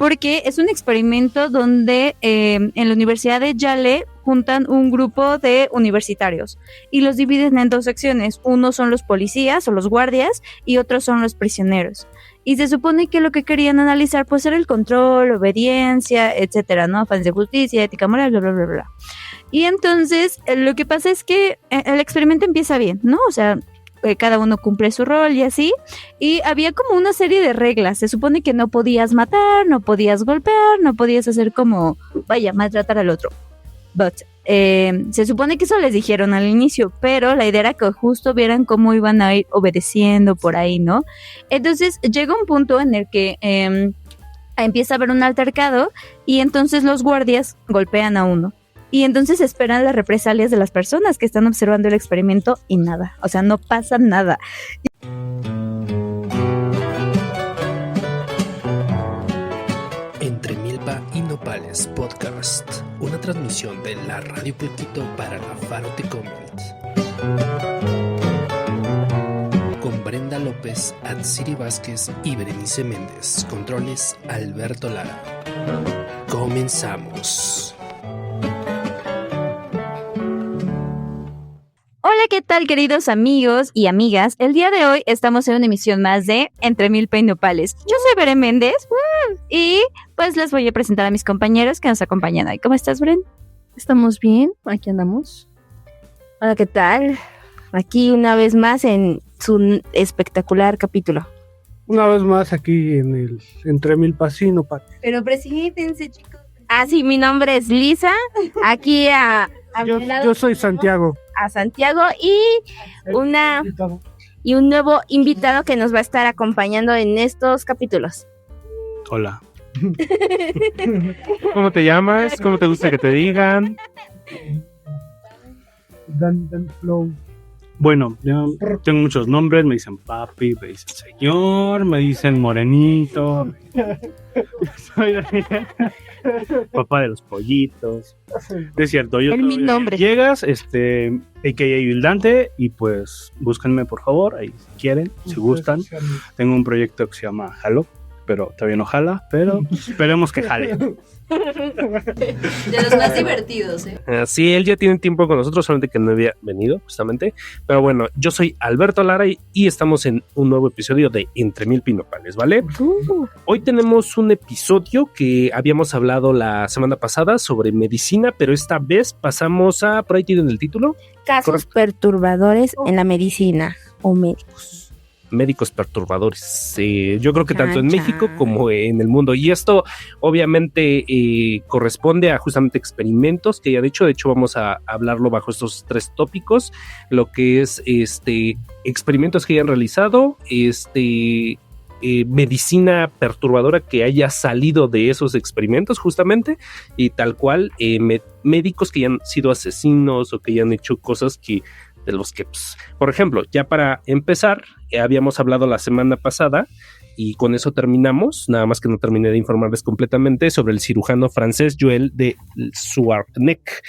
porque es un experimento donde en la Universidad de Yale juntan un grupo de universitarios y los dividen en dos secciones. Uno son los policías o los guardias y otros son los prisioneros. Y se supone que lo que querían analizar pues era el control, obediencia, etcétera, ¿no? Afán de justicia, ética moral, bla, bla, bla, bla. Y entonces lo que pasa es que el experimento empieza bien, ¿no? O sea, cada uno cumple su rol y así, y había como una serie de reglas. Se supone que no podías matar, no podías golpear, no podías hacer como, vaya, maltratar al otro. But, se supone que eso les dijeron al inicio, pero la idea era que justo vieran cómo iban a ir obedeciendo por ahí, ¿no? Entonces llega un punto en el que empieza a haber un altercado y entonces los guardias golpean a uno. Y entonces esperan las represalias de las personas que están observando el experimento y nada, o sea, no pasa nada. Entre Milpa y Nopales Podcast, una transmisión de la Radio Pulquito para la Faro Tecomet. Con Brenda López, Atsiri Vázquez y Berenice Méndez. Controles Alberto Lara. Comenzamos. Hola, ¿qué tal, queridos amigos y amigas? El día de hoy estamos en una emisión más de Entre Milpa y Nopales. Yo soy Beren Méndez y pues les voy a presentar a mis compañeros que nos acompañan hoy. ¿Cómo estás, Bren? Estamos bien, aquí andamos. Hola, ¿qué tal? Aquí una vez más en su espectacular capítulo. Una vez más aquí en el Entre Milpas y Nopales. Pero preséntense, chicos. Ah, sí, mi nombre es Lisa. Aquí Yo soy Santiago. A Santiago y un nuevo invitado que nos va a estar acompañando en estos capítulos. Hola. ¿Cómo te llamas? ¿Cómo te gusta que te digan? Dan Flow. Bueno, yo tengo muchos nombres, me dicen papi, me dicen señor, me dicen morenito. Soy Daniel, papá de los pollitos. Es cierto, yo Es mi nombre. Llegas, a.k.a. Vildante, y pues búsquenme por favor, ahí si quieren, si gustan. Tengo un proyecto que se llama Jalo, pero todavía no jala, pero esperemos que jale. De los más divertidos, ¿eh? Sí, él ya tiene tiempo con nosotros, solamente que no había venido, justamente. Pero bueno, yo soy Alberto Lara y estamos en un nuevo episodio de Entre Milpa y Nopales, ¿vale? Hoy tenemos un episodio que habíamos hablado la semana pasada sobre medicina, pero esta vez pasamos a, por ahí tienen el título. Casos perturbadores en la medicina o médicos. Médicos perturbadores. Yo creo que tanto en Chan, México chan. como en el mundo. Y esto obviamente corresponde a justamente experimentos que ya de hecho vamos a hablarlo bajo estos tres tópicos. Lo que es experimentos que hayan realizado, medicina perturbadora que haya salido de esos experimentos justamente, y tal cual médicos que hayan sido asesinos o que hayan hecho cosas que de los que, pues, por ejemplo, ya para empezar, habíamos hablado la semana pasada y con eso terminamos, nada más que no terminé de informarles completamente sobre el cirujano francés Joël de Suarnec.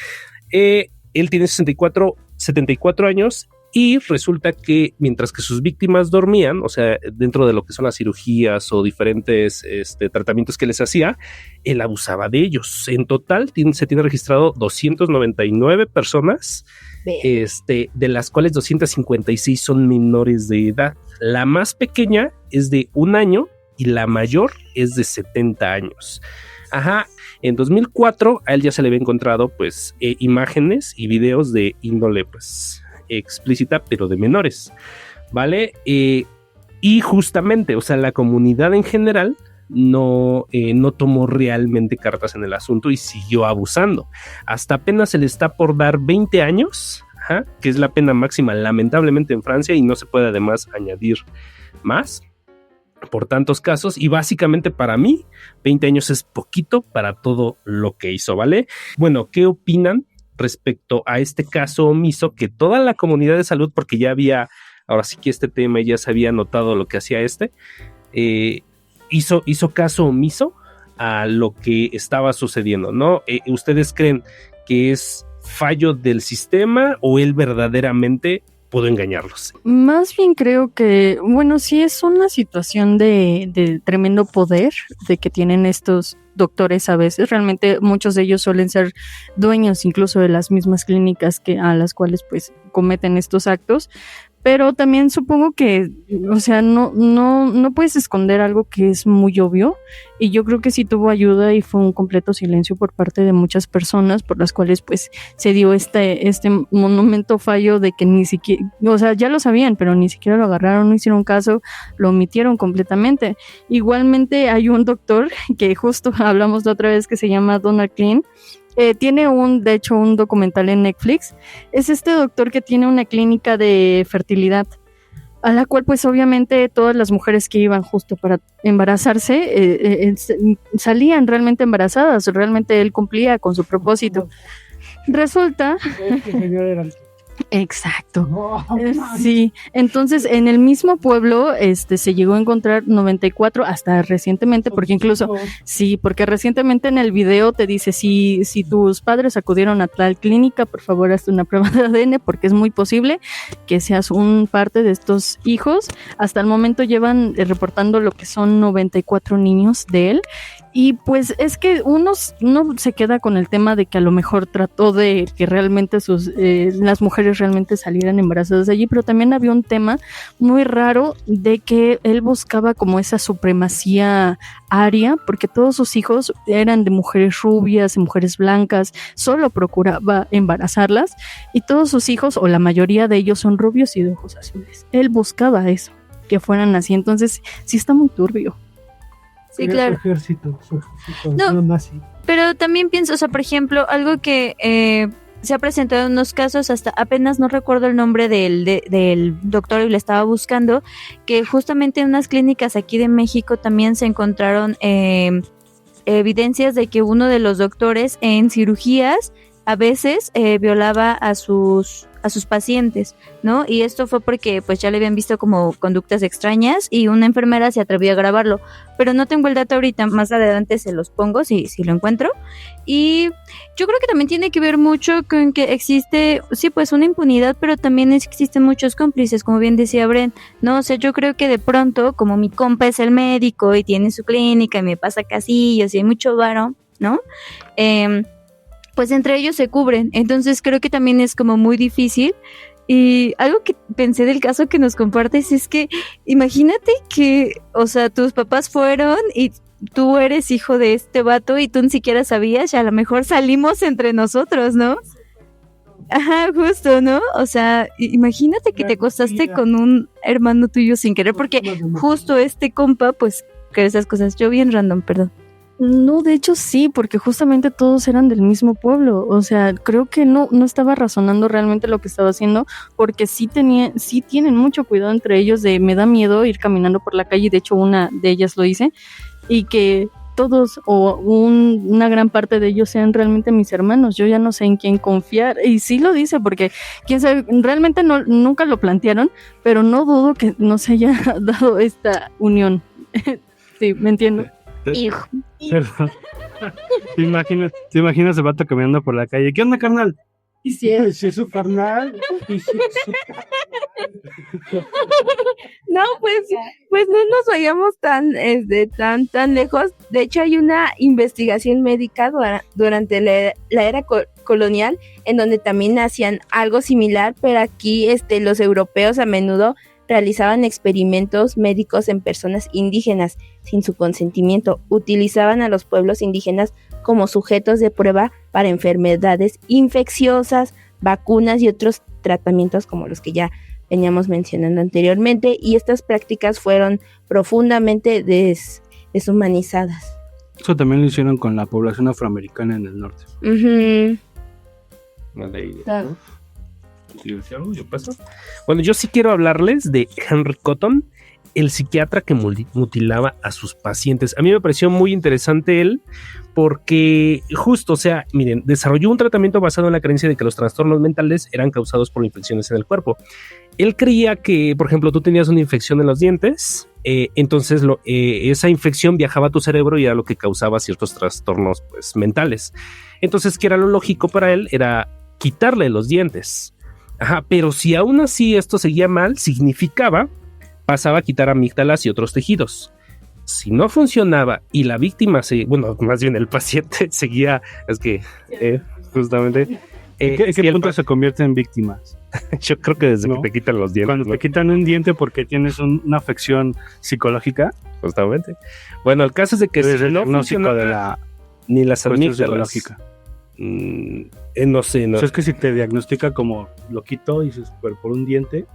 Él tiene 74 años y resulta que mientras que sus víctimas dormían, o sea, dentro de lo que son las cirugías o diferentes tratamientos que les hacía, él abusaba de ellos. En total se tiene registrado 299 personas, de las cuales 256 son menores de edad. La más pequeña es de 1 año y la mayor es de 70 años. Ajá, en 2004 a él ya se le había encontrado pues imágenes y videos de índole pues explícita, pero de menores, ¿vale? Y justamente, o sea, la comunidad en general no tomó realmente cartas en el asunto y siguió abusando. Hasta apenas se le está por dar 20 años, que es la pena máxima lamentablemente en Francia, y no se puede además añadir más por tantos casos, y básicamente para mí 20 años es poquito para todo lo que hizo, ¿vale? Bueno, ¿qué opinan respecto a este caso omiso que toda la comunidad de salud, porque ya había, ahora sí que este tema ya se había notado lo que hacía hizo caso omiso a lo que estaba sucediendo, ¿no? ¿Ustedes creen que es fallo del sistema o él verdaderamente pudo engañarlos. Más bien creo que, bueno, sí es una situación de tremendo poder de que tienen estos doctores a veces. Realmente muchos de ellos suelen ser dueños incluso de las mismas clínicas a las cuales pues cometen estos actos. Pero también supongo que, o sea, no puedes esconder algo que es muy obvio, y yo creo que sí tuvo ayuda y fue un completo silencio por parte de muchas personas, por las cuales pues se dio este monumento fallo de que ni siquiera, o sea, ya lo sabían, pero ni siquiera lo agarraron, no hicieron caso, lo omitieron completamente. Igualmente hay un doctor que justo hablamos la otra vez que se llama Donald Klein. Tiene de hecho un documental en Netflix. Es este doctor que tiene una clínica de fertilidad, a la cual pues obviamente todas las mujeres que iban justo para embarazarse salían realmente embarazadas. Realmente él cumplía con su propósito. Resulta... Este señor era el... Exacto. No, Sí, entonces en el mismo pueblo se llegó a encontrar 94 hasta recientemente, porque incluso sí, porque recientemente en el video te dice si tus padres acudieron a tal clínica, por favor hazte una prueba de ADN, porque es muy posible que seas un parte de estos hijos. Hasta el momento llevan reportando lo que son 94 niños de él. Y pues es que uno se queda con el tema de que a lo mejor trató de que realmente las mujeres realmente salieran embarazadas de allí, pero también había un tema muy raro de que él buscaba como esa supremacía aria, porque todos sus hijos eran de mujeres rubias, de mujeres blancas, solo procuraba embarazarlas, y todos sus hijos, o la mayoría de ellos, son rubios y de ojos azules. Él buscaba eso, que fueran así, entonces sí está muy turbio. Sí, claro. Su ejército No. nazi. Pero también pienso, o sea, por ejemplo, algo que se ha presentado en unos casos, hasta apenas no recuerdo el nombre del doctor y lo estaba buscando, que justamente en unas clínicas aquí de México también se encontraron evidencias de que uno de los doctores en cirugías a veces violaba a sus pacientes, ¿no? Y esto fue porque pues ya le habían visto como conductas extrañas y una enfermera se atrevió a grabarlo, pero no tengo el dato ahorita, más adelante se los pongo si lo encuentro. Y yo creo que también tiene que ver mucho con que existe, sí, pues una impunidad, pero también existen muchos cómplices, como bien decía Bren, ¿no? O sea, yo creo que de pronto, como mi compa es el médico y tiene su clínica y me pasa casillas y hay mucho varo, ¿no? Pues entre ellos se cubren, entonces creo que también es como muy difícil. Y algo que pensé del caso que nos compartes es que imagínate que, o sea, tus papás fueron y tú eres hijo de este vato y tú ni siquiera sabías, y a lo mejor salimos entre nosotros, ¿no? Ajá, justo, ¿no? O sea, imagínate que te acostaste con un hermano tuyo sin querer, porque justo este compa, pues, que esas cosas, yo bien random, perdón. No, de hecho sí, porque justamente todos eran del mismo pueblo. O sea, creo que no estaba razonando realmente lo que estaba haciendo, porque sí tienen mucho cuidado entre ellos me da miedo ir caminando por la calle, de hecho una de ellas lo hice, y que todos o una gran parte de ellos sean realmente mis hermanos. Yo ya no sé en quién confiar, y sí lo dice porque quién sabe, realmente nunca lo plantearon, pero no dudo que no se haya dado esta unión. Sí, me entiendo. Hijo. ¿Te imaginas el vato caminando por la calle? ¿Qué onda, carnal? Y si es su carnal. No, pues no nos vayamos tan lejos. De hecho, hay una investigación médica durante la era colonial, en donde también hacían algo similar, pero aquí los europeos a menudo realizaban experimentos médicos en personas indígenas sin su consentimiento. Utilizaban a los pueblos indígenas como sujetos de prueba para enfermedades infecciosas, vacunas y otros tratamientos como los que ya veníamos mencionando anteriormente, y estas prácticas fueron profundamente deshumanizadas. Eso también lo hicieron con la población afroamericana en el norte. Uh-huh. Bueno, yo sí quiero hablarles de Henry Cotton, el psiquiatra que mutilaba a sus pacientes. A mí me pareció muy interesante él, porque justo, o sea, miren, desarrolló un tratamiento basado en la creencia de que los trastornos mentales eran causados por infecciones en el cuerpo. Él creía que, por ejemplo, tú tenías una infección en los dientes, entonces esa infección viajaba a tu cerebro y era lo que causaba ciertos trastornos, pues, mentales. Entonces, ¿qué era lo lógico para él? Era quitarle los dientes. Ajá, pero si aún así esto seguía mal, significaba, pasaba a quitar amígdalas y otros tejidos. Si no funcionaba y la víctima, más bien el paciente seguía, es que justamente... ¿En qué punto se convierte en víctimas? Yo creo que desde ¿No? que te quitan los dientes. Cuando te quitan un diente porque tienes una afección psicológica. Justamente. Bueno, el caso es de que Es si el no diagnóstico funciona de la ni las cuestión amígdalas. psicológica. No sé, no. O sea, es que si te diagnostica como loquito y dices, pero por un diente,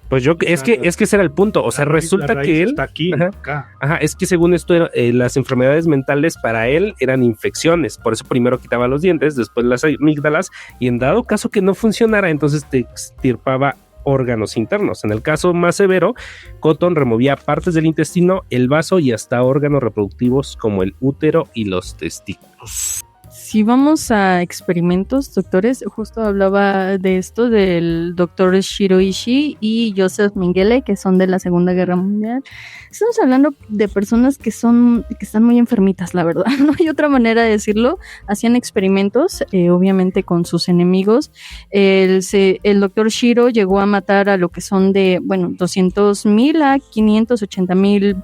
Pues es que ese era el punto. O sea, la resulta raíz que él. está aquí, Ajá. acá. Ajá, es que según esto, las enfermedades mentales para él eran infecciones. Por eso primero quitaba los dientes, después las amígdalas, y en dado caso que no funcionara, entonces te extirpaba órganos internos. En el caso más severo, Cotton removía partes del intestino, el vaso y hasta órganos reproductivos como el útero y los testículos. Si vamos a experimentos, doctores, justo hablaba de esto del doctor Shiroishi y Joseph Mengele, que son de la Segunda Guerra Mundial. Estamos hablando de personas que están muy enfermitas, la verdad. No hay otra manera de decirlo. Hacían experimentos, obviamente con sus enemigos. El doctor Shiro llegó a matar a lo que son de, 200,000 a 580,000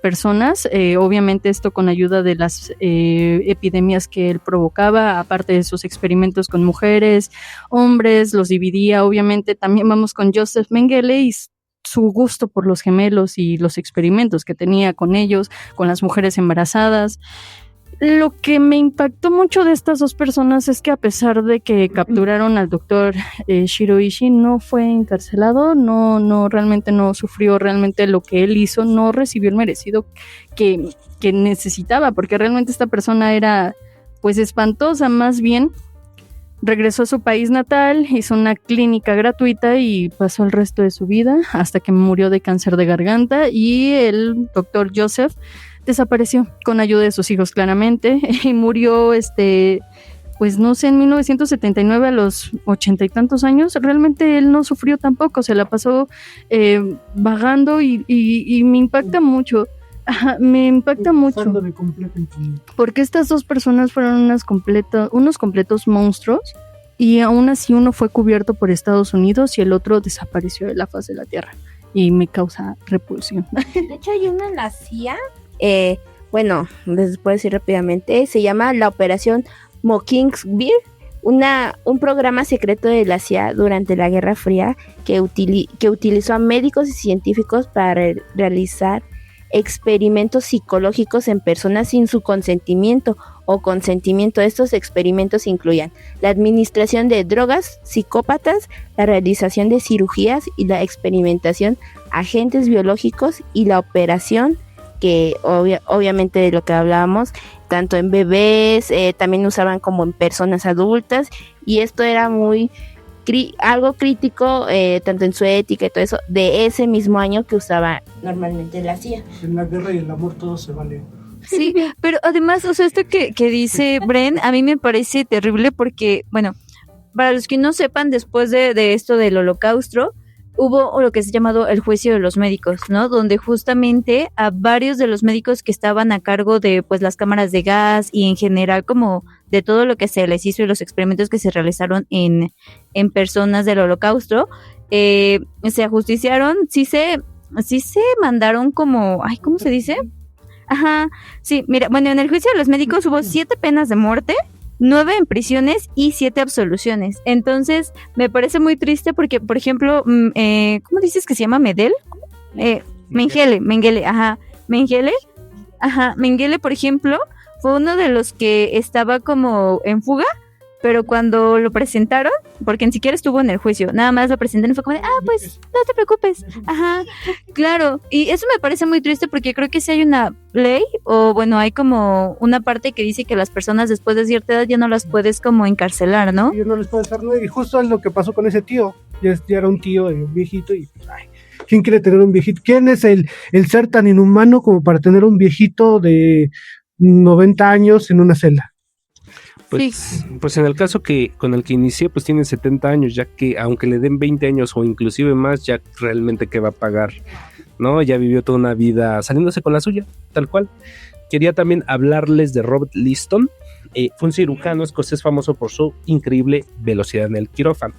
personas, obviamente esto con ayuda de las epidemias que él provocaba, aparte de sus experimentos con mujeres, hombres, los dividía. Obviamente también vamos con Joseph Mengele y su gusto por los gemelos y los experimentos que tenía con ellos, con las mujeres embarazadas. Lo que me impactó mucho de estas dos personas es que a pesar de que capturaron al doctor Shiroishi, no fue encarcelado, no realmente no sufrió realmente lo que él hizo, no recibió el merecido que necesitaba, porque realmente esta persona era pues espantosa. Más bien regresó a su país natal, hizo una clínica gratuita y pasó el resto de su vida hasta que murió de cáncer de garganta, y el doctor Joseph desapareció con ayuda de sus hijos claramente y murió pues no sé, en 1979 a los 80 y tantos años. Realmente él no sufrió tampoco, se la pasó vagando y me impacta mucho. Ajá, me impacta mucho porque estas dos personas fueron unos completos monstruos, y aún así uno fue cubierto por Estados Unidos y el otro desapareció de la faz de la tierra, y me causa repulsión. De hecho, hay una en la CIA, les puedo decir rápidamente, se llama la Operación Mockingbird, un programa secreto de la CIA durante la Guerra Fría que utilizó a médicos y científicos para realizar experimentos psicológicos en personas sin su consentimiento o consentimiento. Estos experimentos incluían la administración de drogas psicópatas, la realización de cirugías y la experimentación agentes biológicos, y la operación que obviamente de lo que hablábamos, tanto en bebés, también usaban como en personas adultas, y esto era muy algo crítico, tanto en su ética y todo eso, de ese mismo año que usaba normalmente la CIA. En la guerra y el amor todo se vale. Sí, pero además, o sea, esto que dice Bren, a mí me parece terrible porque, para los que no sepan, después de esto del Holocausto, hubo lo que es llamado el juicio de los médicos, ¿no? Donde justamente a varios de los médicos que estaban a cargo de pues las cámaras de gas y en general como de todo lo que se les hizo y los experimentos que se realizaron en personas del Holocausto, se ajusticiaron, sí se mandaron como, ¿cómo se dice? Ajá, sí, mira, en el juicio de los médicos hubo 7 penas de muerte, 9 en prisiones y 7 absoluciones. Entonces, me parece muy triste porque, por ejemplo, ¿cómo dices que se llama? ¿Medel? Mengele, ajá. Mengele, por ejemplo, fue uno de los que estaba como en fuga, pero cuando lo presentaron, porque ni siquiera estuvo en el juicio, nada más lo presentaron y fue como de, pues, no te preocupes. Ajá, claro. Y eso me parece muy triste porque creo que si hay una ley, o hay como una parte que dice que las personas después de cierta edad ya no las puedes como encarcelar, ¿no? Y no les puede hacer nada, y justo es lo que pasó con ese tío. Ya era un tío, un viejito, y ¿quién quiere tener un viejito? ¿Quién es el ser tan inhumano como para tener un viejito de 90 años en una celda? Pues en el caso con el que inicié, pues tiene 70 años, ya que aunque le den 20 años o inclusive más, ya realmente que va a pagar, ¿no? Ya vivió toda una vida saliéndose con la suya, tal cual. Quería también hablarles de Robert Liston. Fue un cirujano escocés famoso por su increíble velocidad en el quirófano.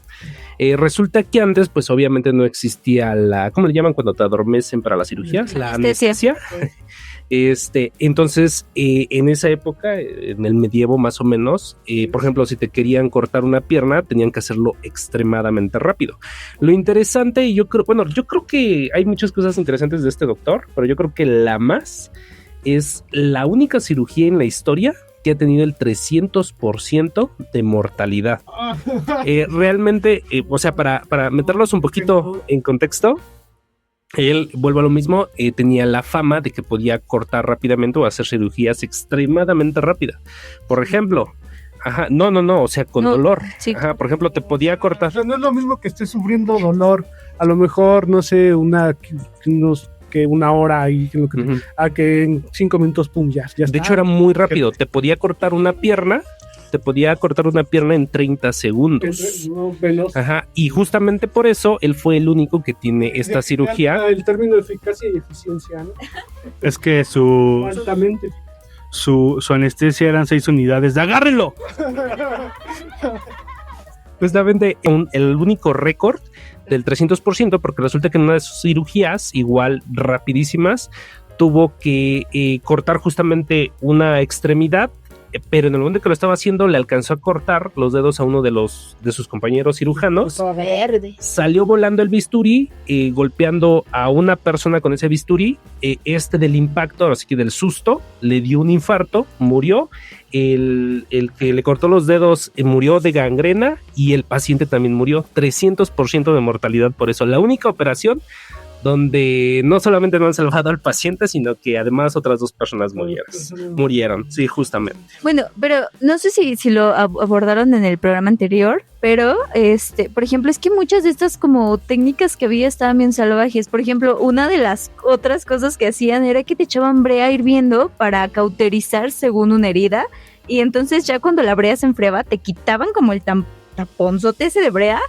Resulta que antes, pues obviamente no existía ¿cómo le llaman cuando te adormecen para las cirugías? La anestesia. Entonces, en esa época, en el medievo más o menos, por ejemplo, si te querían cortar una pierna, tenían que hacerlo extremadamente rápido. Lo interesante, y yo creo que hay muchas cosas interesantes de este doctor, pero yo creo que la más es la única cirugía en la historia que ha tenido el 300% de mortalidad. Realmente, o sea, para meterlos un poquito en contexto, él, vuelvo a lo mismo, tenía la fama de que podía cortar rápidamente o hacer cirugías extremadamente rápidas. Por ejemplo, o sea, con dolor. Sí. Por ejemplo, te podía cortar. O sea, no es lo mismo que estés sufriendo dolor, a lo mejor, no sé, una hora ahí, a que en 5 minutos, pum, ya está. De hecho, era muy rápido. Te podía cortar una pierna en 30 segundos. Y justamente por eso él fue el único que tiene esta cirugía. El término de eficacia y eficiencia, ¿no? Es que Altamente. su anestesia eran 6 unidades. ¡Agárrenlo! Justamente el único récord del 300%, porque resulta que en una de sus cirugías, igual rapidísimas, tuvo que cortar justamente una extremidad, pero en el momento que lo estaba haciendo le alcanzó a cortar los dedos a uno de sus compañeros cirujanos. Verde. Salió volando el bisturí, golpeando a una persona con ese bisturí. Del impacto, así que del susto, le dio un infarto, murió. El que le cortó los dedos murió de gangrena y el paciente también murió. 300% de mortalidad por eso. La única operación donde no solamente no han salvado al paciente, sino que además otras 2 personas murieron. Sí, justamente. Bueno, pero no sé si lo abordaron en el programa anterior, pero por ejemplo, es que muchas de estas como técnicas que había estaban bien salvajes. Por ejemplo, una de las otras cosas que hacían era que te echaban brea hirviendo para cauterizar según una herida, y entonces ya cuando la brea se enfriaba te quitaban como el taponzote ese de brea,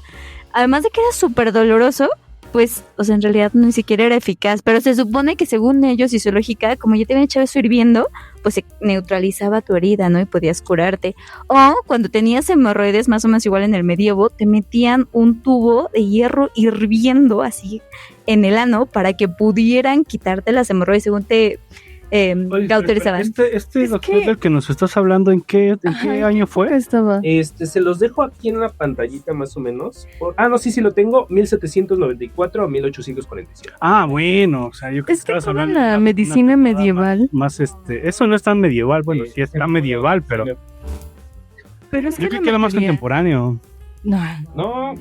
además de que era súper doloroso. Pues, o sea, en realidad ni siquiera era eficaz, pero se supone que según ellos y su lógica, como ya te habían echado eso hirviendo, pues se neutralizaba tu herida, ¿no? Y podías curarte. O cuando tenías hemorroides, más o menos igual en el medievo, te metían un tubo de hierro hirviendo así en el ano para que pudieran quitarte las hemorroides según te cauterizaban. Este doctor del que nos estás hablando, ¿en qué año fue? Estaba. Se los dejo aquí en la pantallita más o menos. Sí, lo tengo, 1794 a 1847. Bueno, o sea, yo creo que estabas toda hablando la medicina medieval. más eso no es tan medieval, bueno, sí está medieval, pero Pero es que yo creo que era más mayoría- contemporáneo. No,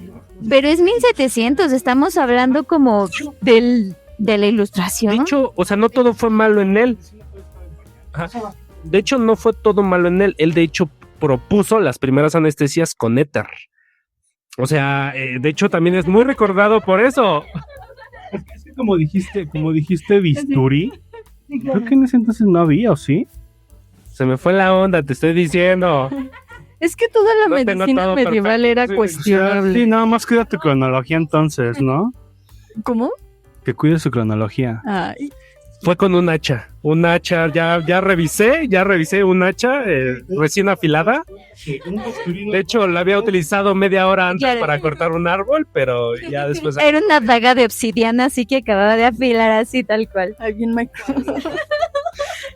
Pero es 1700, estamos hablando como de la ilustración. de hecho, o sea, no todo fue malo en él. De hecho, no fue todo malo en él. Él, de hecho, propuso las primeras anestesias con éter. O sea, de hecho, también es muy recordado por eso. Es que como dijiste bisturí, creo que en ese entonces no había, ¿o sí? Se me fue la onda, te estoy diciendo. Es que toda la No tengo medicina todo medieval perfecto. era Sí, cuestionable. Sí, nada más cuida tu cronología entonces, ¿no? ¿Cómo? Que cuide su cronología. Ay, Fue con un hacha. Un hacha, ya revisé un hacha recién afilada. De hecho, la había utilizado media hora antes Claro. para cortar un árbol, pero ya después... Era una daga de obsidiana, así que acababa de afilar así, tal cual. alguien me...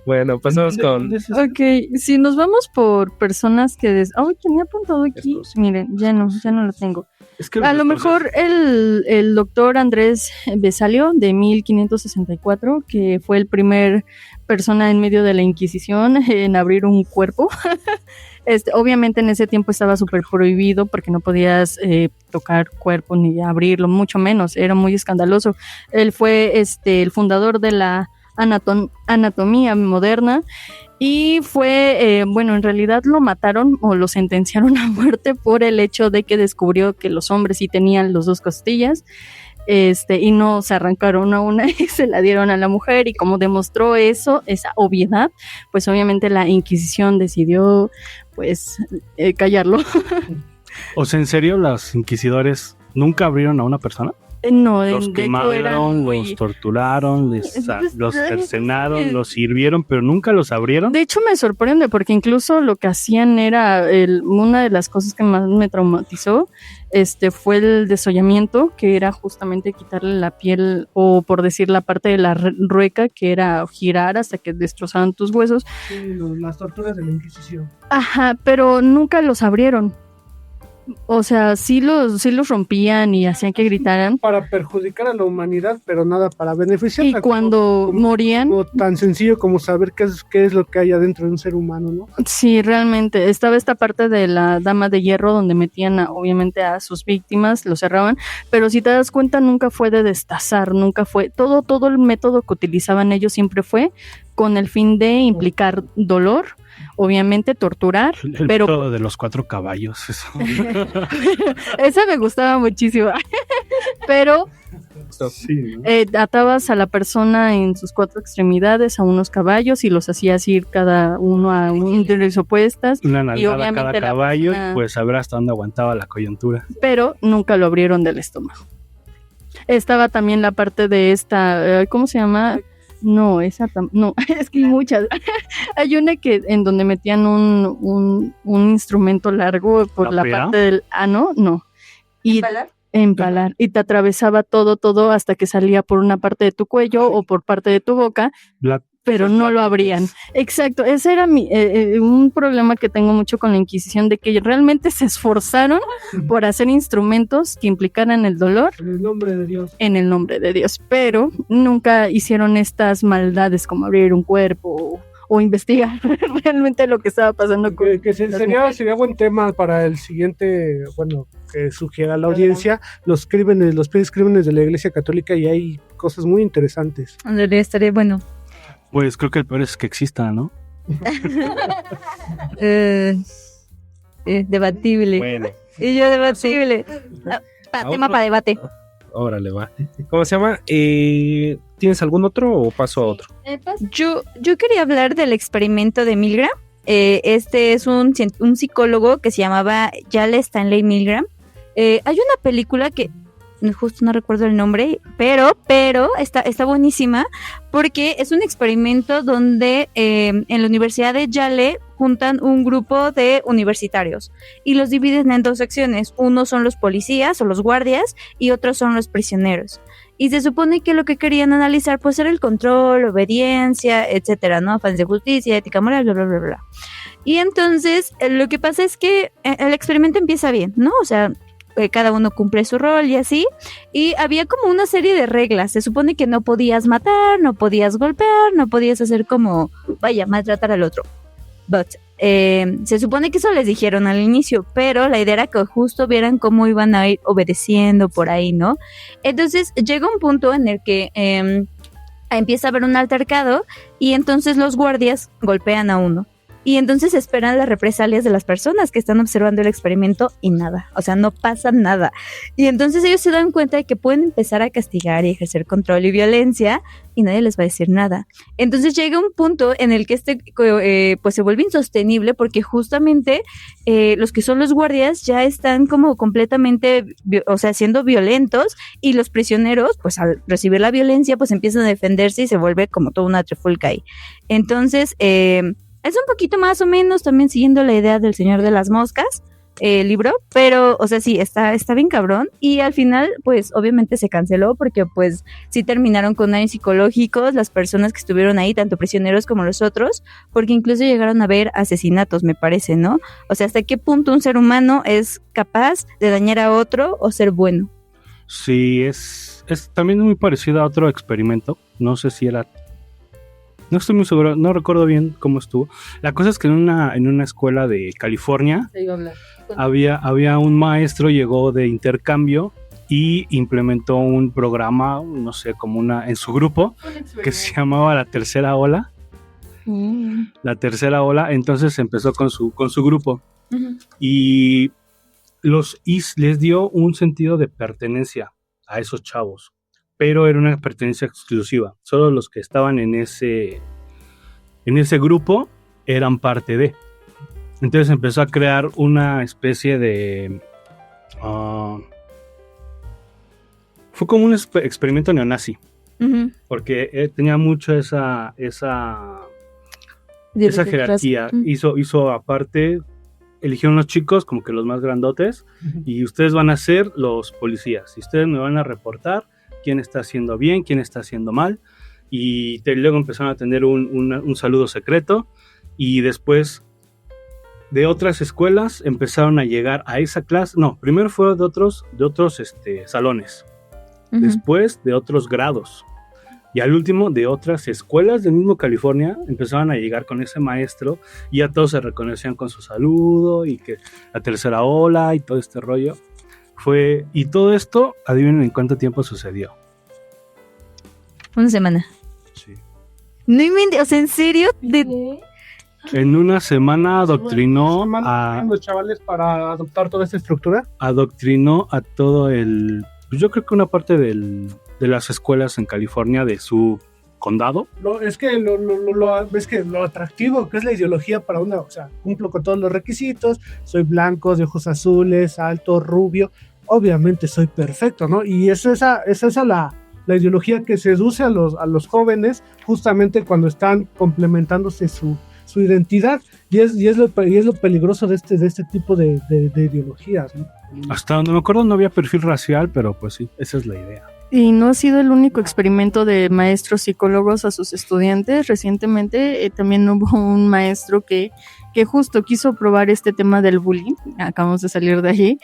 Bueno, pasamos con... Ok, si nos vamos por personas que... Ay, tenía apuntado aquí. Miren, ya no lo tengo. Es que A lo mejor el doctor Andrés Besalio de 1564, que fue el primer persona en medio de la Inquisición en abrir un cuerpo. Obviamente en ese tiempo estaba súper prohibido porque no podías tocar cuerpo ni abrirlo, mucho menos, era muy escandaloso. Él fue el fundador de la anatomía moderna y fue, en realidad lo mataron o lo sentenciaron a muerte por el hecho de que descubrió que los hombres sí tenían los 2 costillas, y no se arrancaron a una y se la dieron a la mujer, y como demostró esa obviedad, pues obviamente la Inquisición decidió pues callarlo. O sea, ¿en serio los inquisidores nunca abrieron a una persona? No, Los de hecho eran quemaron, muy- los torturaron, los cercenaron, los hirvieron, pero nunca los abrieron. De hecho, me sorprende porque incluso lo que hacían era una de las cosas que más me traumatizó, fue el desollamiento, que era justamente quitarle la piel o por decir la parte de la rueca, que era girar hasta que destrozaban tus huesos. Sí, las torturas de la Inquisición. Ajá, pero nunca los abrieron. O sea, sí los rompían y hacían que gritaran. Para perjudicar a la humanidad, pero nada para beneficiarla. Y cuando como- morían, como tan sencillo como saber qué es lo que hay adentro de un ser humano, ¿no? sí, realmente. Estaba esta parte de la dama de hierro donde metían obviamente a sus víctimas, lo cerraban, pero si te das cuenta nunca fue de destazar, nunca fue, todo el método que utilizaban ellos siempre fue con el fin de implicar dolor, obviamente torturar, El pero método de los 4 caballos. Eso. esa me gustaba muchísimo. Pero Sí, ¿no? atabas a la persona en sus 4 extremidades a unos caballos y los hacías ir cada uno a un direcciones opuestas, Una nalgada a obviamente cada la caballo, persona- pues saber hasta dónde aguantaba la coyuntura. pero nunca lo abrieron del estómago. Estaba también la parte de esta, ¿cómo se llama? No, no, es que hay muchas. Hay una que en donde metían un instrumento largo por ¿La la pera? parte del ano, no. Y empalar. Y te atravesaba todo hasta que salía por una parte de tu cuello o por parte de tu boca, pero no lo abrían. Exacto, ese era un problema que tengo mucho con la Inquisición, de que realmente se esforzaron por hacer instrumentos que implicaran el dolor En el nombre de Dios. en el nombre de Dios, pero nunca hicieron estas maldades como abrir un cuerpo o investigar realmente lo que estaba pasando con Sería buen tema para el siguiente, bueno, que sugiera la audiencia, los peores crímenes de la Iglesia Católica, y hay cosas muy interesantes. Ándale, estaría bueno. Pues creo que el peor es que exista, ¿no? Debatible. Bueno, Y yo debatible. Tema para debate. órale, va. ¿Cómo se llama? ¿Tienes algún otro o paso a otro? Yo quería hablar del experimento de Milgram. Este es un psicólogo que se llamaba Yale Stanley Milgram. Hay una película que justo no recuerdo el nombre, pero está buenísima porque es un experimento donde en la Universidad de Yale juntan un grupo de universitarios y los dividen en 2 secciones. Uno son los policías o los guardias y otros son los prisioneros. Y se supone que lo que querían analizar pues era el control, obediencia, etcétera, ¿no? Afán de justicia, ética moral, bla, bla, bla, bla. Y entonces lo que pasa es que el experimento empieza bien, ¿no? O sea, cada uno cumple su rol y así, y había como una serie de reglas. Se supone que no podías matar, no podías golpear, no podías hacer como, vaya, maltratar al otro. But, se supone que eso les dijeron al inicio, pero la idea era que justo vieran cómo iban a ir obedeciendo por ahí, ¿no? Entonces llega un punto en el que empieza a haber un altercado y entonces los guardias golpean a uno. Y entonces esperan las represalias de las personas que están observando el experimento y nada, o sea, no pasa nada. Y entonces ellos se dan cuenta de que pueden empezar a castigar y ejercer control y violencia y nadie les va a decir nada. Entonces llega un punto en el que pues se vuelve insostenible porque justamente los que son los guardias ya están como completamente, o sea, siendo violentos, y los prisioneros, pues al recibir la violencia, pues empiezan a defenderse y se vuelve como toda una trifulca ahí. Entonces, es un poquito más o menos también siguiendo la idea del Señor de las Moscas, el libro, pero, o sea, sí, está bien cabrón, y al final, pues, obviamente se canceló porque, pues, sí terminaron con daños psicológicos las personas que estuvieron ahí, tanto prisioneros como los otros, porque incluso llegaron a haber asesinatos, me parece, ¿no? O sea, ¿hasta qué punto un ser humano es capaz de dañar a otro o ser bueno? Sí, es también muy parecido a otro experimento. No sé si era... No estoy muy seguro, no recuerdo bien cómo estuvo. La cosa es que en una escuela de California había un maestro, llegó de intercambio y implementó un programa, no sé, como en su grupo, que se llamaba La Tercera Ola. La Tercera Ola, entonces empezó con su grupo. Y les dio un sentido de pertenencia a esos chavos, pero era una pertenencia exclusiva. Solo los que estaban en ese grupo eran parte de. Entonces empezó a crear una especie de Fue como un experimento neonazi, Ujú. porque tenía mucho esa jerarquía. Hizo aparte, eligieron los chicos como que los más grandotes, y ustedes van a ser los policías, y ustedes me van a reportar quién está haciendo bien, quién está haciendo mal, y luego empezaron a tener un saludo secreto, y después de otras escuelas empezaron a llegar a esa clase. No, primero fue de otros salones, Ujú. después de otros grados, y al último de otras escuelas del mismo California empezaron a llegar con ese maestro, y ya todos se reconocían con su saludo y que la tercera ola y todo este rollo y todo esto, adivinen en cuánto tiempo sucedió. Una semana. Sí. No inventes, o sea, ¿en serio? En una semana adoctrinó Los chavales para adoptar toda esta estructura. adoctrinó a todo yo creo que una parte de las escuelas en California de su condado. Es que lo atractivo que es la ideología para o sea, cumplo con todos los requisitos, soy blanco, de ojos azules, alto, rubio, obviamente soy perfecto, ¿no? Y es esa la ideología que seduce a los jóvenes justamente cuando están complementándose su identidad, y es lo peligroso de este tipo de ideologías, ¿no? Hasta donde me acuerdo no había perfil racial, pero pues sí, esa es la idea. Y no ha sido el único experimento de maestros psicólogos a sus estudiantes. Recientemente también hubo un maestro que justo quiso probar este tema del bullying. Acabamos de salir de allí.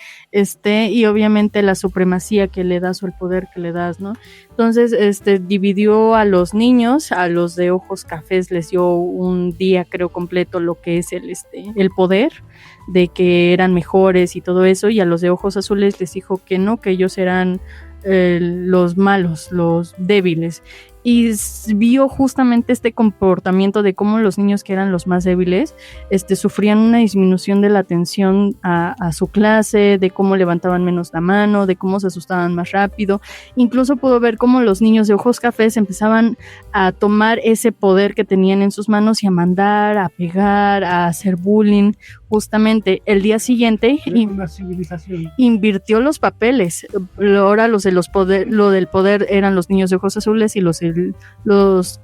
Y obviamente la supremacía que le das o el poder que le das, ¿no? Entonces, dividió a los niños, a los de ojos cafés les dio un día, creo, completo lo que es el poder, de que eran mejores y todo eso, y a los de ojos azules les dijo que no, que ellos eran los malos, los débiles, y vio justamente este comportamiento de cómo los niños que eran los más débiles sufrían una disminución de la atención a su clase, de cómo levantaban menos la mano, de cómo se asustaban más rápido. Incluso pudo ver cómo los niños de ojos cafés empezaban a tomar ese poder que tenían en sus manos y a mandar, a pegar, a hacer bullying. Justamente el día siguiente Una civilización. invirtió los papeles. Ahora lo del poder eran los niños de ojos azules y los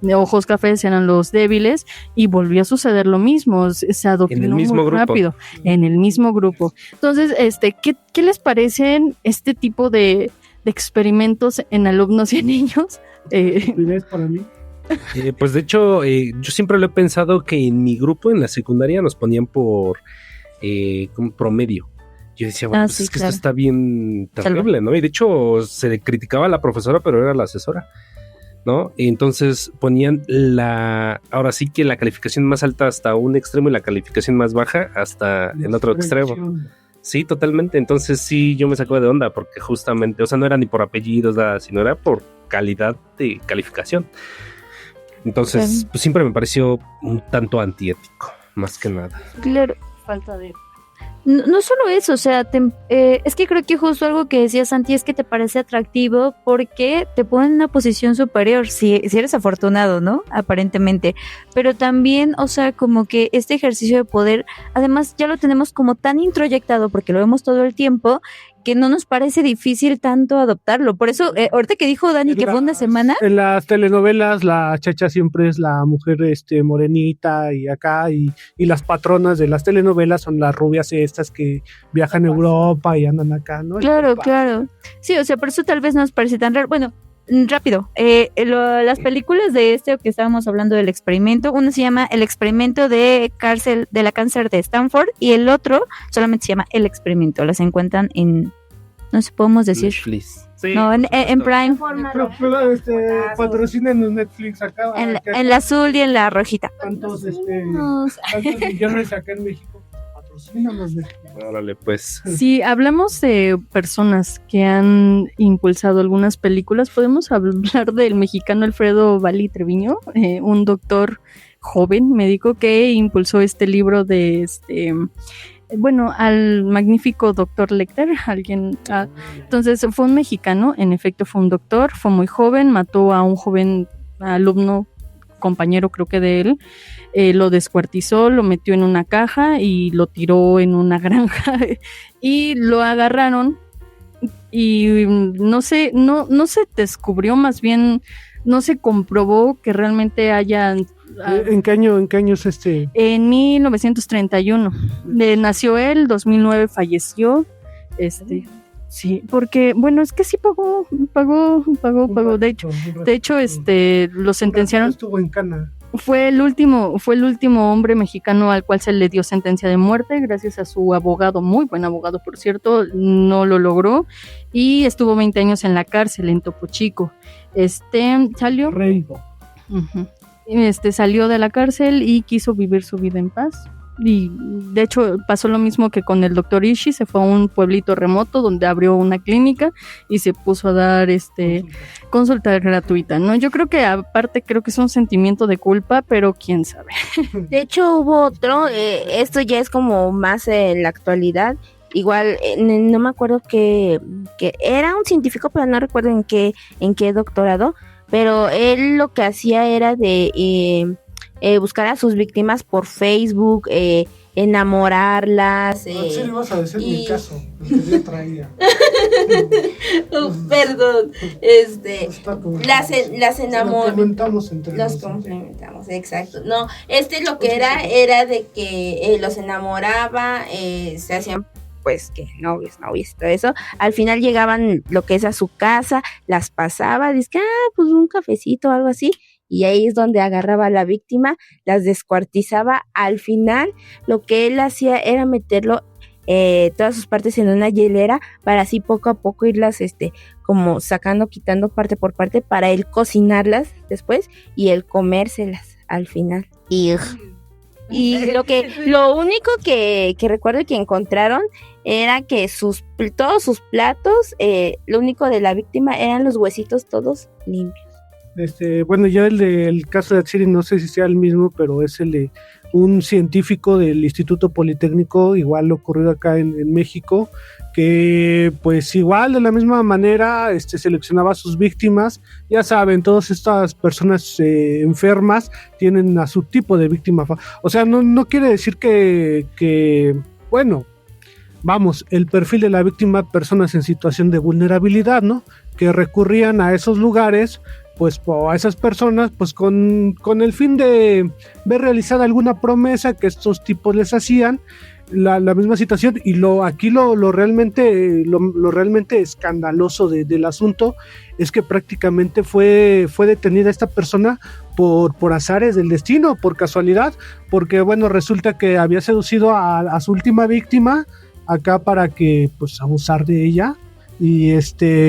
de ojos cafés eran los débiles, y volvió a suceder lo mismo. Se adoctrinó muy grupo. rápido en el mismo grupo. Entonces, ¿qué les parecen este tipo de experimentos en alumnos y en niños? Estupidez para mí. Pues de hecho, yo siempre lo he pensado que en mi grupo, en la secundaria, nos ponían por como promedio. Yo decía, bueno, pues sí, es que claro. esto está bien terrible, ¿no? Y de hecho, se le criticaba a la profesora, pero era la asesora, ¿no? Y entonces ponían ahora sí que la calificación más alta hasta un extremo y la calificación más baja hasta el otro extremo. Sí, totalmente. Entonces sí, yo me sacaba de onda porque justamente, o sea, no era ni por apellidos, nada, sino era por calidad de calificación. Entonces, pues siempre me pareció un tanto antiético, más que nada. Claro. Falta de... No solo eso, o sea, es que creo que justo algo que decía Santi es que te parece atractivo porque te ponen en una posición superior, si eres afortunado, ¿no? Aparentemente. Pero también, o sea, como que este ejercicio de poder, además ya lo tenemos como tan introyectado porque lo vemos todo el tiempo, que no nos parece difícil tanto adoptarlo. Por eso, ahorita que dijo Dani que fue una semana. En las telenovelas, la chacha siempre es la mujer morenita y acá, y las patronas de las telenovelas son las rubias estas que viajan a Europa y andan acá, ¿no? Claro, claro. Sí, o sea, por eso tal vez nos parece tan raro. Bueno, rápido, las películas de que estábamos hablando del experimento, uno se llama El experimento de la cáncer de Stanford y el otro solamente se llama El experimento. Las encuentran en, no sé, podemos decir, Netflix. Sí, no, en Prime, Patrocinen Netflix acá. en la azul y en la rojita. Tantos millones acá en México. Patrocínanos, México. Órale, pues. Si hablamos de personas que han impulsado algunas películas, podemos hablar del mexicano Alfredo Valli Treviño, un doctor joven médico que impulsó este libro de al magnífico doctor Lecter, entonces fue un mexicano, en efecto fue un doctor, fue muy joven, mató a un joven alumno, compañero creo que de él, lo descuartizó, lo metió en una caja y lo tiró en una granja y lo agarraron y no se descubrió, más bien no se comprobó que realmente hayan... ¿En qué año es este? En 1931. Nació él, 2009 falleció. Sí, porque, bueno, es que sí pagó. De hecho, lo sentenciaron. Estuvo en Cana. Fue el último hombre mexicano al cual se le dio sentencia de muerte, gracias a su abogado, muy buen abogado, por cierto, no lo logró y estuvo 20 años en la cárcel en Topo Chico. Salió. Rey. Uh-huh. Salió de la cárcel y quiso vivir su vida en paz. Y de hecho pasó lo mismo que con el doctor Ishii, se fue a un pueblito remoto donde abrió una clínica y se puso a dar consulta gratuita, ¿no? Yo creo que aparte es un sentimiento de culpa, pero quién sabe. De hecho hubo otro, esto ya es como más en la actualidad, igual no me acuerdo que era un científico, pero no recuerdo en qué doctorado, pero él lo que hacía era de buscar a sus víctimas por Facebook, enamorarlas. Sí, le vas a decir mi caso, el que yo traía. Perdón, las enamoró. Los complementamos, exacto. No, lo que era de que los enamoraba, se hacían pues que novios y todo eso. Al final llegaban lo que es a su casa, las pasaba, dice, pues un cafecito o algo así. Y ahí es donde agarraba a la víctima, las descuartizaba. Al final, lo que él hacía era meterlo todas sus partes en una hielera para así poco a poco irlas como sacando, quitando parte por parte para él cocinarlas después y él comérselas al final. Y lo único que recuerdo que encontraron era que todos sus platos, lo único de la víctima eran los huesitos todos limpios. Bueno, ya el caso de Atsiri no sé si sea el mismo, pero es el de un científico del Instituto Politécnico, igual ocurrido acá en México, que pues igual de la misma manera seleccionaba a sus víctimas. Ya saben, todas estas personas enfermas tienen a su tipo de víctima. O sea, no quiere decir que bueno, vamos, el perfil de la víctima, personas en situación de vulnerabilidad, ¿no? Que recurrían a esos lugares, pues a esas personas, pues con el fin de ver realizada alguna promesa que estos tipos les hacían, la misma situación. Y lo realmente escandaloso del asunto es que prácticamente fue detenida esta persona por azares del destino, por casualidad, porque bueno, resulta que había seducido a su última víctima acá para que pues abusar de ella. Y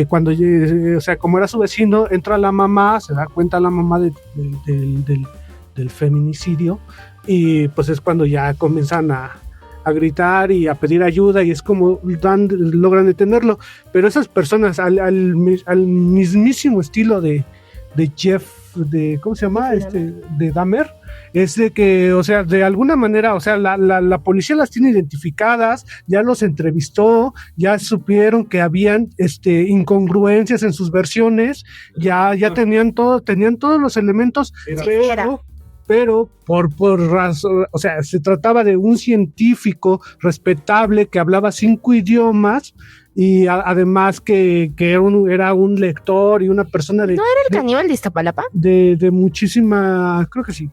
cuando, o sea, como era su vecino, entra la mamá, se da cuenta la mamá del feminicidio, y pues es cuando ya comienzan a gritar y a pedir ayuda, y es como logran detenerlo. Pero esas personas al mismísimo estilo de Jeff, ¿cómo se llama? De Dahmer, es de que, o sea, de alguna manera, o sea, la policía las tiene identificadas, ya los entrevistó, ya supieron que habían incongruencias en sus versiones, ya tenían todos los elementos, pero por razón, o sea, se trataba de un científico respetable que hablaba 5 idiomas, y además que era un lector y una persona de... ¿No era el caníbal de Iztapalapa? De muchísima, creo que sí,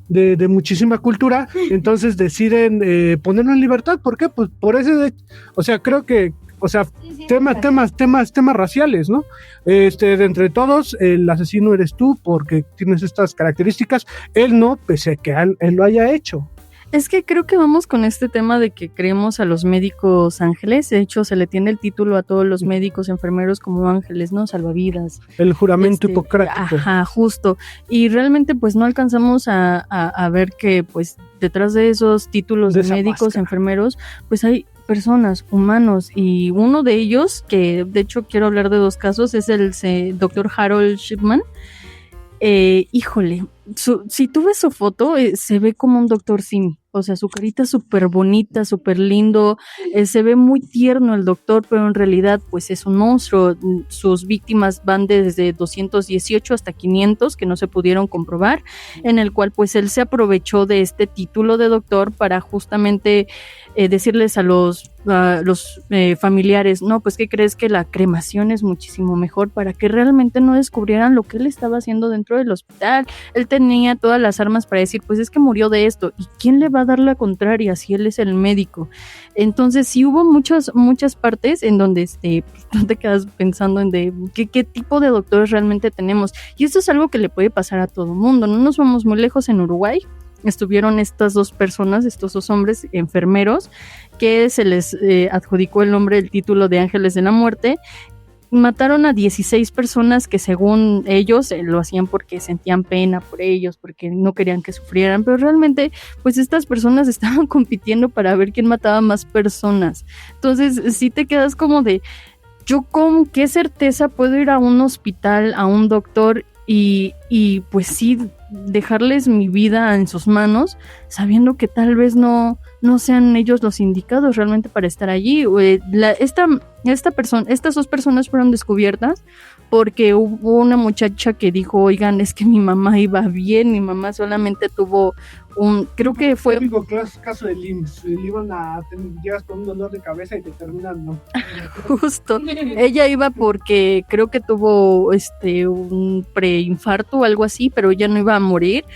de muchísima cultura. Entonces deciden ponerlo en libertad. ¿Por qué? Pues por ese, o sea, creo que, o sea, temas raciales, ¿no? De entre todos, el asesino eres tú porque tienes estas características, él no, pese a que él lo haya hecho. Es que creo que vamos con este tema de que creemos a los médicos ángeles. De hecho, se le tiene el título a todos los médicos, enfermeros como ángeles, ¿no? Salvavidas. El juramento hipocrático. Ajá, justo. Y realmente pues no alcanzamos a ver que pues detrás de esos títulos de médicos, máscara, enfermeros, pues hay personas, humanos, y uno de ellos, que de hecho quiero hablar de 2 casos, es el doctor Harold Shipman. Híjole, si tú ves su foto, se ve como un doctor Simi. O sea, su carita es súper bonita, súper lindo, se ve muy tierno el doctor, pero en realidad pues es un monstruo. Sus víctimas van desde 218 hasta 500 que no se pudieron comprobar, en el cual pues él se aprovechó de este título de doctor para justamente decirles a los familiares, no, pues ¿qué crees? Que la cremación es muchísimo mejor, para que realmente no descubrieran lo que él estaba haciendo dentro del hospital. Él tenía todas las armas para decir, pues es que murió de esto, ¿y quién le va a dar la contraria si él es el médico? Entonces sí hubo muchas partes en donde pues, no te quedas pensando en qué tipo de doctores realmente tenemos, y esto es algo que le puede pasar a todo mundo. No nos vamos muy lejos. En Uruguay estuvieron estas dos personas, estos dos hombres enfermeros, que se les adjudicó el nombre, el título de ángeles de la muerte. Mataron a 16 personas que según ellos lo hacían porque sentían pena por ellos, porque no querían que sufrieran, pero realmente pues estas personas estaban compitiendo para ver quién mataba más personas. Entonces sí te quedas como de, ¿yo con qué certeza puedo ir a un hospital, a un doctor y pues sí dejarles mi vida en sus manos, sabiendo que tal vez no sean ellos los indicados realmente para estar allí? Estas dos personas fueron descubiertas porque hubo una muchacha que dijo, oigan, es que mi mamá iba bien, mi mamá solamente tuvo creo que fue... El típico caso de IMSS, le iban a llegas con un dolor de cabeza y te terminan, ¿no? Justo, ella iba porque creo que tuvo un preinfarto o algo así, pero ella no iba a morir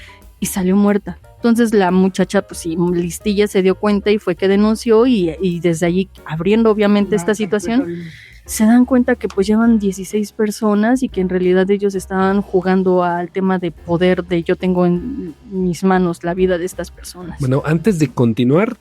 y salió muerta. Entonces la muchacha, pues sí, listilla, se dio cuenta y fue que denunció, y desde allí, abriendo obviamente esta situación, se dan cuenta que pues llevan 16 personas y que en realidad ellos estaban jugando al tema de poder, de yo tengo en mis manos la vida de estas personas. Bueno, antes de continuar,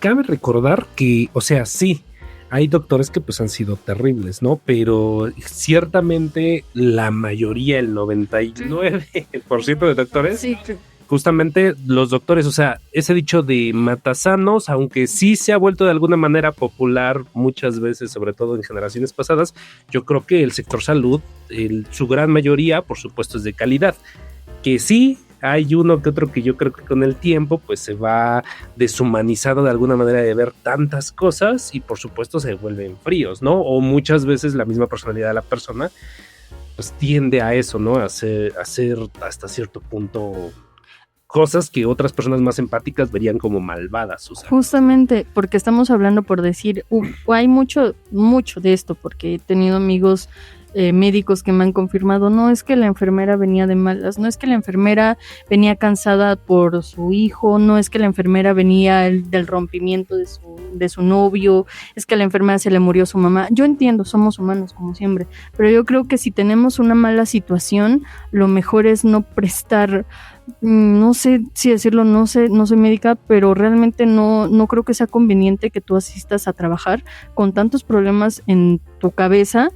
cabe recordar que, o sea, sí, hay doctores que pues han sido terribles, ¿no? Pero ciertamente la mayoría, el 99% de doctores... Sí. Justamente los doctores, o sea, ese dicho de matasanos, aunque sí se ha vuelto de alguna manera popular muchas veces, sobre todo en generaciones pasadas, yo creo que el sector salud, su gran mayoría, por supuesto, es de calidad. Que sí, hay uno que otro que yo creo que con el tiempo pues se va deshumanizando de alguna manera de ver tantas cosas y por supuesto se vuelven fríos, ¿no? O muchas veces la misma personalidad de la persona pues tiende a eso, ¿no? A hacer hasta cierto punto cosas que otras personas más empáticas verían como malvadas. O sea. Justamente, porque estamos hablando por decir, hay mucho de esto, porque he tenido amigos médicos que me han confirmado, no es que la enfermera venía de malas, no es que la enfermera venía cansada por su hijo, no es que la enfermera venía del rompimiento de su novio, es que a la enfermera se le murió su mamá. Yo entiendo, somos humanos como siempre, pero yo creo que si tenemos una mala situación, lo mejor es no prestar, no sé si decirlo, no sé, no soy médica, pero realmente no creo que sea conveniente que tú asistas a trabajar con tantos problemas en tu cabeza,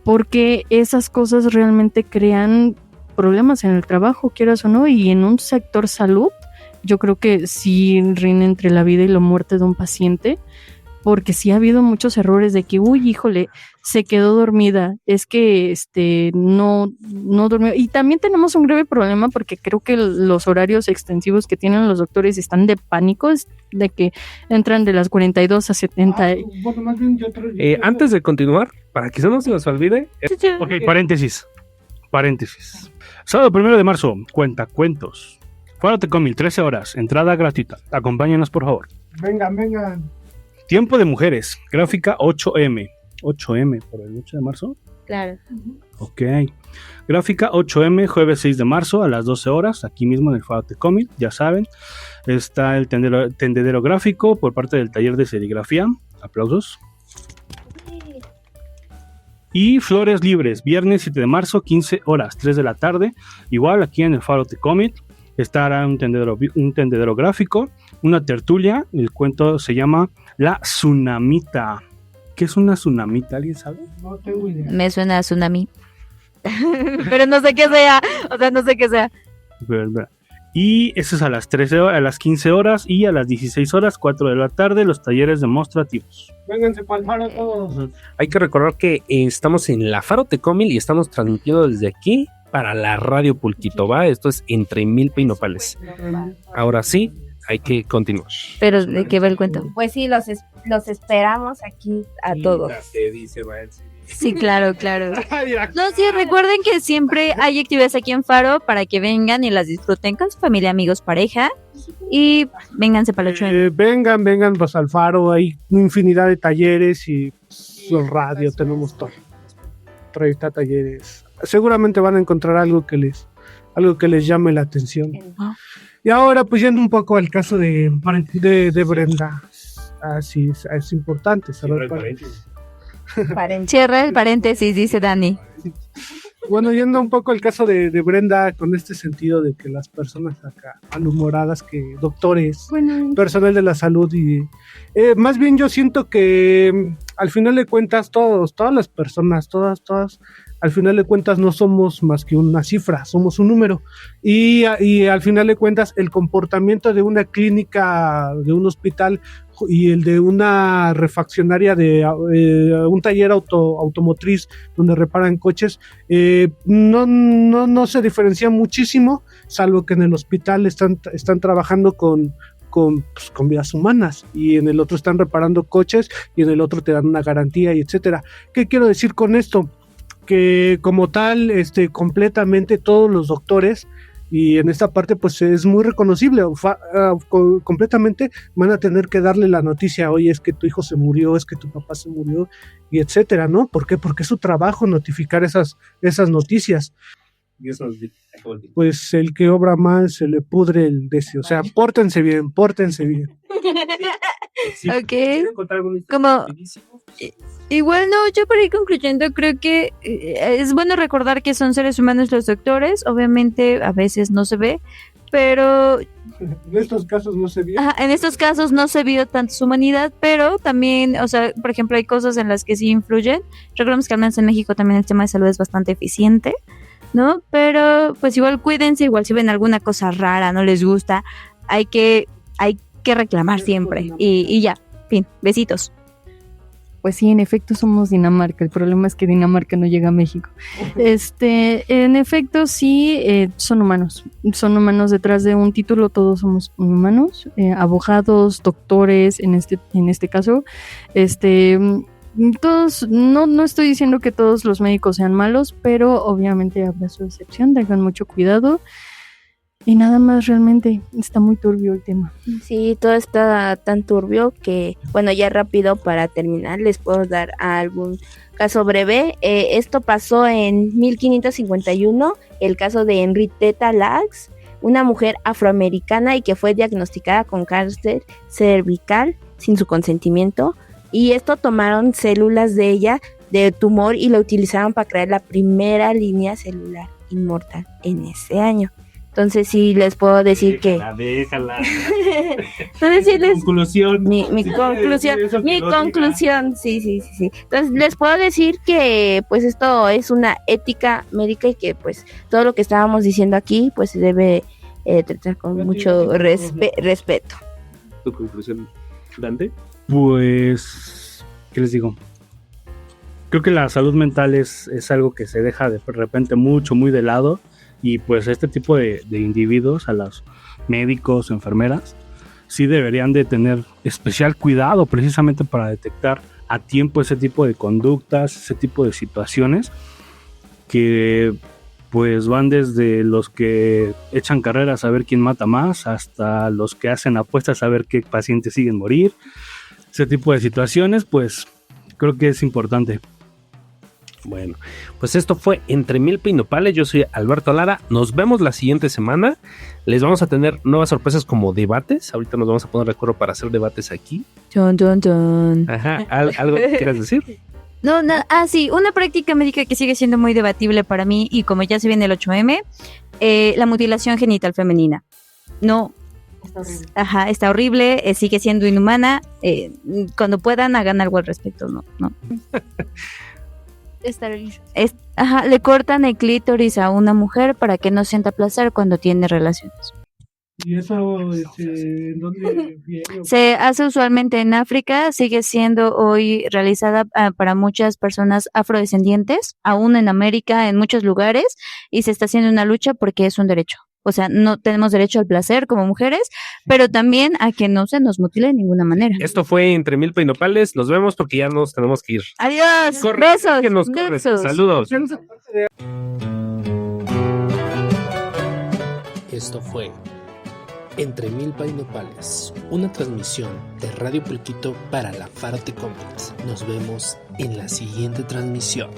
porque esas cosas realmente crean problemas en el trabajo, quieras o no, y en un sector salud, yo creo que sí rinde entre la vida y la muerte de un paciente, porque sí ha habido muchos errores de que, uy, híjole, se quedó dormida, es que no durmió. Y también tenemos un grave problema porque creo que los horarios extensivos que tienen los doctores están de pánico, de que entran de las 42 a 70. Bueno, más bien antes de continuar, para que no se nos olvide. Ok, paréntesis. Sábado 1 de marzo, cuentacuentos. Faro Tecomil, 13 horas, entrada gratuita. Acompáñanos, por favor. Vengan. Tiempo de mujeres, gráfica 8M. 8M por el 8 de marzo. Claro. Ok. Gráfica 8M, jueves 6 de marzo a las 12 horas, aquí mismo en el Faro Tecomil, ya saben. Está el tendedero gráfico por parte del taller de serigrafía. Aplausos. Y Flores Libres, viernes 7 de marzo, 15 horas, 3 de la tarde. Igual aquí en el Faro Tecomil estará un tendedero gráfico, una tertulia. El cuento se llama La Tsunamita. ¿Qué es una tsunamita? ¿Alguien sabe? No tengo idea. Me suena a tsunami. Pero no sé qué sea. O sea, no sé qué sea. Y eso es a las 13 horas, a las 15 horas y a las 16 horas, 4 de la tarde, los talleres demostrativos. Vénganse para el Faro todos. Hay que recordar que estamos en la Faro Tecomil y estamos transmitiendo desde aquí para la radio Pulquito, ¿va? Esto es Entre Milpa y Nopales. Ahora sí, hay que continuar. Pero ¿de qué va el cuento? Pues sí, los esperamos aquí a todos. Sí, claro. No, sí, recuerden que siempre hay actividades aquí en Faro para que vengan y las disfruten con su familia, amigos, pareja. Y vénganse para el 8M. Vengan pues al Faro, hay infinidad de talleres y pues, radio, tenemos todo. 30 talleres. Seguramente van a encontrar algo que les llame la atención. Y ahora, pues yendo un poco al caso de Brenda. Así es importante saber. Cierra el paréntesis, dice Dani. Bueno, yendo un poco al caso de Brenda, con este sentido de que las personas acá malhumoradas, que doctores, personal de la salud y más bien yo siento que al final de cuentas todas las personas, todas al final de cuentas no somos más que una cifra, somos un número y al final de cuentas el comportamiento de una clínica, de un hospital y el de una refaccionaria de un taller automotriz donde reparan coches no se diferencia muchísimo, salvo que en el hospital están trabajando con vidas humanas y en el otro están reparando coches y en el otro te dan una garantía y etcétera. ¿Qué quiero decir con esto? Que como tal, completamente todos los doctores y en esta parte pues es muy reconocible, completamente van a tener que darle la noticia, oye, es que tu hijo se murió, es que tu papá se murió y etcétera, ¿no? ¿Por qué? Porque es su trabajo notificar esas noticias. Pues el que obra mal se le pudre el deseo, o sea, pórtense bien. Sí, Ok. ¿quieren contar alguna historia Como rapidísimo? igual no, yo para ir concluyendo creo que es bueno recordar que son seres humanos los doctores, obviamente a veces no se ve, pero En estos casos no se vio. en estos casos no se vio tanta su humanidad, pero también, o sea, por ejemplo, hay cosas en las que sí influyen. Recordemos que al menos en México también el tema de salud es bastante eficiente, ¿no? Pero pues igual cuídense, igual si ven alguna cosa rara, no les gusta, hay que reclamar siempre y ya, fin, besitos. Pues sí, en efecto somos Dinamarca. El problema es que Dinamarca no llega a México. En efecto, sí, son humanos. Son humanos detrás de un título, todos somos humanos. Abogados, doctores, en este caso. Todos, no estoy diciendo que todos los médicos sean malos, pero obviamente habrá su excepción. Tengan mucho cuidado. Y nada más, realmente está muy turbio el tema. Sí, todo está tan turbio que, bueno, ya rápido para terminar, les puedo dar algún caso breve. Esto pasó en 1551, el caso de Henrietta Lacks, una mujer afroamericana y que fue diagnosticada con cáncer cervical sin su consentimiento. Y esto tomaron células de ella, de tumor, y lo utilizaron para crear la primera línea celular inmortal en ese año. Entonces sí les puedo decir Déjala. Entonces sí Conclusión. mi conclusión, sí. Entonces les puedo decir que pues esto es una ética médica y que pues todo lo que estábamos diciendo aquí pues se debe tratar con mucho respeto. ¿Tu conclusión, Dante? Pues, ¿qué les digo? Creo que la salud mental es algo que se deja de repente muy de lado. Y pues este tipo de individuos, a los médicos, enfermeras, sí deberían de tener especial cuidado precisamente para detectar a tiempo ese tipo de conductas, ese tipo de situaciones que pues van desde los que echan carreras a ver quién mata más hasta los que hacen apuestas a ver qué pacientes siguen morir. Ese tipo de situaciones pues creo que es importante. Bueno, pues esto fue Entre Milpa y Nopales. Yo soy Alberto Lara. Nos vemos la siguiente semana. Les vamos a tener nuevas sorpresas como debates. Ahorita nos vamos a poner de acuerdo para hacer debates aquí. Ajá, ¿algo que quieras decir? No, sí, una práctica médica que sigue siendo muy debatible para mí y como ya se viene el 8M, la mutilación genital femenina. No. Está horrible. Ajá, está horrible, sigue siendo inhumana. Cuando puedan, hagan algo al respecto, no. Le cortan el clítoris a una mujer para que no sienta placer cuando tiene relaciones. Y eso, ¿en dónde viene? Se hace usualmente en África, sigue siendo hoy realizada para muchas personas afrodescendientes, aún en América, en muchos lugares, y se está haciendo una lucha porque es un derecho. O sea, no tenemos derecho al placer como mujeres, pero también a que no se nos mutile de ninguna manera. Esto fue Entre Milpa y Nopales. Nos vemos porque ya nos tenemos que ir. Adiós, Corre, besos, que nos corre. besos. Saludos. Esto fue Entre Milpa y Nopales, una transmisión de Radio Pulquito para la Farte Comics. Nos vemos en la siguiente transmisión.